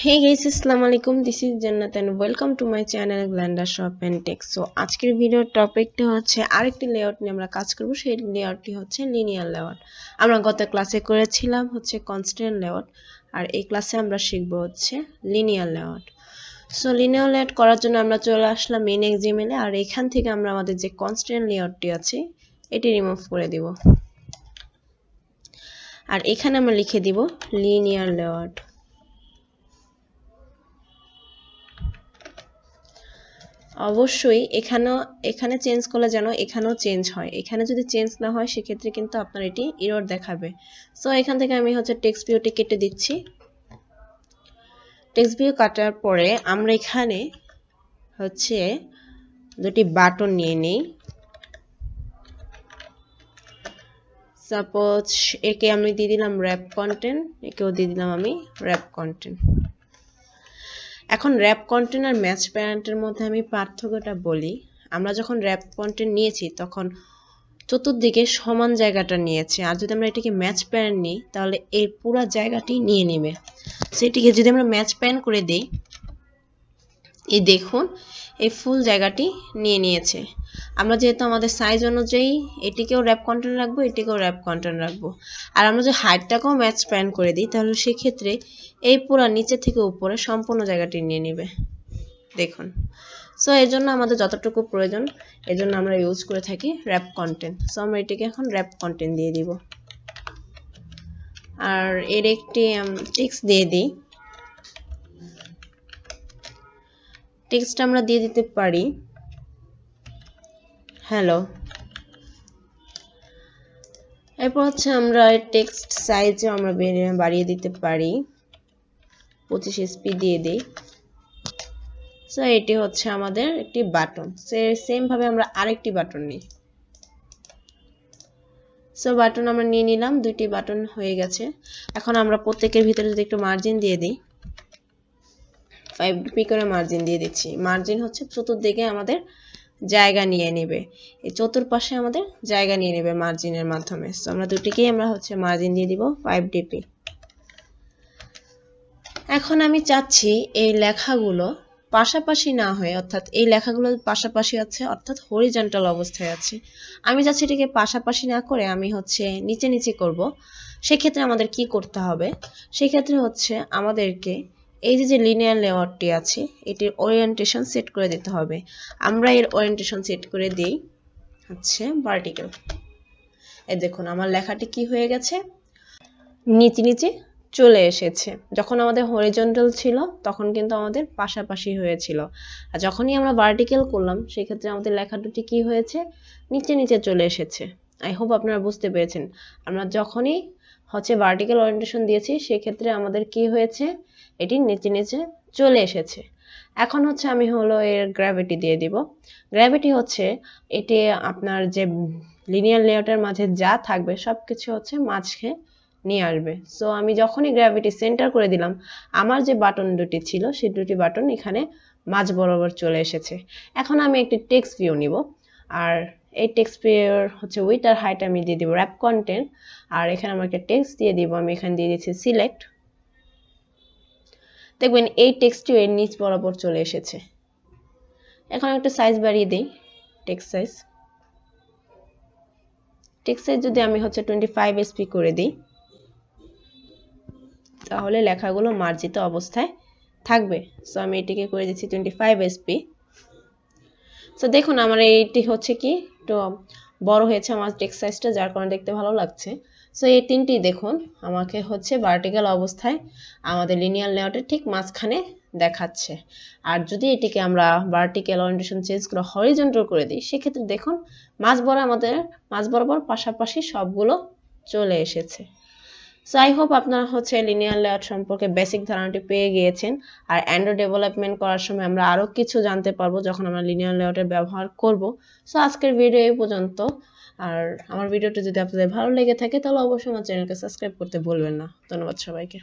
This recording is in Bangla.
Hey guys, assalamu alaikum. This is Jannat and welcome to my channel Glunda Shop and Tech. So আজকের ভিডিওর টপিকটা হচ্ছে আরেকটি লেআউট নিয়ে আমরা কাজ করব। সেই লেআউটটি হচ্ছে লিনিয়ার লেআউট। আমরা গত ক্লাসে করেছিলাম হচ্ছে কনস্ট্যান্ট লেআউট, আর এই ক্লাসে আমরা শিখব হচ্ছে linear layout. So linear layout করার জন্য আমরা চলে আসলাম মেইন এক্সএমএল এ, আর এখান থেকে আমরা আমাদের যে কনস্ট্যান্ট লেআউটটি আছে এটি রিমুভ করে দিব, আর এখানে আমরা লিখে দিব লিনিয়ার লেআউট। অবশ্যই এখানে চেঞ্জ করলে যেন এখানেও চেঞ্জ হয়, এখানে যদি চেঞ্জ না হয় সেক্ষেত্রে কিন্তু আপনার এটি এরর দেখাবে। সো এখান থেকে আমি হচ্ছে টেক্সট ভিউটি কেটে দিচ্ছি। টেক্সট ভিউ কাটার পরে আমরা এখানে হচ্ছে দুটি বাটন নিয়ে নিই। সাপোজ একে আমি দিয়ে দিলাম র্যাপ কন্টেন্ট, একেও দিয়ে দিলাম আমি র্যাপ কন্টেন্ট। এখন র্যাপ কন্টেন্ট আর ম্যাচ প্যারেন্টের মধ্যে আমি পার্থক্যটা বলি। আমরা যখন র্যাপ কন্টেন্ট নিয়েছি তখন চতুর্দিকে সমান জায়গাটা নিয়েছে, আর যদি আমরা এটিকে ম্যাচ প্যারেন্ট নিই তাহলে এই পুরো জায়গাটি নিয়ে নেবে। সেটিকে যদি আমরা ম্যাচ প্যারেন্ট করে দিই, এই দেখুন এই ফুল জায়গাটি নিয়ে নিয়েছে। আমরা যেহেতু আমাদের সাইজ অনুযায়ী এটিকেও র্যাপ কন্টেন্ট রাখবো, এটিকেও র্যাপ কন্টেন্ট রাখবো, আর আমরা যদি হাইটটাকেও ম্যাচ প্যারেন্ট করে দিই তাহলে সেক্ষেত্রে এই পুরো নিচে থেকে উপরে সম্পূর্ণ জায়গাটি নিয়ে নেবে, দেখুন। সো এর জন্য আমাদের যতটুকু প্রয়োজন এর জন্য আমরা ইউজ করে থাকি র্যাপ কন্টেন্ট। সো আমরা এটিকে এখন র্যাপ কন্টেন্ট দিয়ে দিব, আর এর একটি টেক্সট দিয়ে দিই। টেক্সট আমরা দিয়ে দিতে পারি হ্যালো। এরপর হচ্ছে আমরা টেক্সট সাইজে আমরা বাড়িয়ে দিতে পারি 25 SP দিয়ে দিই। সো এটি হচ্ছে আমাদের একটি বাটন। সেম ভাবে আমরা আরেকটি বাটন নিই। সো বাটন আমরা নিয়ে নিলাম, দুইটি বাটন হয়ে গেছে। এখন আমরা প্রত্যেকের ভিতরে যদি একটু মার্জিন দিয়ে দিই, 5dp করে মার্জিন দিয়ে দিচ্ছি। মার্জিন হচ্ছে চতুর্দিকে আমাদের জায়গা নিয়ে নেবে, এই চতুর্পাশে আমাদের জায়গা নিয়ে নেবে মার্জিনের মাধ্যমে। সো আমরা দুটিকেই আমরা হচ্ছে মার্জিন দিয়ে দিব 5dp। এখন আমি চাচ্ছি এই লেখাগুলো পাশাপাশি না হয়ে, অর্থাৎ এই লেখাগুলো পাশাপাশি আছে অর্থাৎ হরিজন্টাল অবস্থায় আছে, আমি চাচ্ছি এটাকে পাশাপাশি না করে আমি হচ্ছে নিচে নিচে করব। সেক্ষেত্রে আমাদের কি করতে হবে? সেক্ষেত্রে হচ্ছে আমাদেরকে এই যে লিনিয়ার লেআউটটি আছে এটির ওরিয়েন্টেশন সেট করে দিতে হবে। আমরা এর ওরিয়েন্টেশন সেট করে দিই হচ্ছে ভার্টিক্যাল। এই দেখুন আমার লেখাটি কি হয়ে গেছে, নিচে নিচে চলে এসেছে। যখন আমাদের হরিজন্টাল ছিল তখন কিন্তু আমাদের পাশাপাশি হয়েছিল, আর যখনই আমরা ভার্টিক্যাল করলাম সেক্ষেত্রে আমাদের লেখা দুটি কি হয়েছে, নিচে নিচে চলে এসেছে। আই হোপ আপনারা বুঝতে পেরেছেন। আমরা যখনই হচ্ছে ভার্টিক্যাল ওরিয়েন্টেশন দিয়েছি সেক্ষেত্রে আমাদের কি হয়েছে, এটি নিচে নিচে চলে এসেছে। এখন হচ্ছে আমি হলো এর গ্র্যাভিটি দিয়ে দিব। গ্র্যাভিটি হচ্ছে এটি আপনার যে লিনিয়ার লেআউটের মাঝে যা থাকবে সবকিছু হচ্ছে মাঝে নিয়ে আসবে। সো আমি যখনই গ্র্যাভিটি সেন্টার করে দিলাম, আমার যে বাটন দুটি ছিল সেই দুটি বাটন এখানে মাঝ বরাবর চলে এসেছে। এখন আমি একটি টেক্সট ভিউ নিব, আর এই টেক্সট ভিউর হচ্ছে উইডথ আর হাইট আমি দিয়ে দিব র্যাপ কন্টেন্ট, আর এখানে আমরা একটা টেক্সট দিয়ে দিব। আমি এখানে দিয়ে দিচ্ছি সিলেক্ট। দেখবেন এই টেক্সটটিও এর নিচ বরাবর চলে এসেছে। এখন একটা সাইজ বাড়িয়ে দিই, টেক্সট সাইজ। টেক্সট সাইজ যদি আমি হচ্ছে 25 SP করে দিই তাহলে লেখাগুলো মার্জিত অবস্থায় থাকবে। সো আমি এটিকে করে দিচ্ছি 25 SP। সো দেখুন আমার এইটি হচ্ছে কি একটু বড় হয়েছে আমার টেক্সট সাইজটা, যার কারণে দেখতে ভালো লাগছে। সো এই তিনটি দেখুন আমাকে হচ্ছে ভার্টিক্যাল অবস্থায় আমাদের লিনিয়ার লেআউটের ঠিক মাঝখানে দেখাচ্ছে। আর যদি এটিকে আমরা ভার্টিক্যাল ওরিয়েন্টেশন চেঞ্জ করে হরিজন্টাল করে দিই সেক্ষেত্রে দেখুন মাঝ বরাবর পাশাপাশি সবগুলো চলে এসেছে। সো আই হোপ আপনারা হচ্ছে লিনিয়ার লেআউট সম্পর্কে বেসিক ধারণাটি পেয়ে গিয়েছেন। আর অ্যান্ড্রয়েড ডেভেলপমেন্ট করার সময় আমরা আরও কিছু জানতে পারবো যখন আমরা লিনিয়ার লেআউটের ব্যবহার করব। সো আজকের ভিডিও এই পর্যন্ত। আর আমার ভিডিওটি যদি আপনাদের ভালো লেগে থাকে তাহলে অবশ্যই আমার চ্যানেলকে সাবস্ক্রাইব করতে ভুলবেন না। ধন্যবাদ সবাইকে।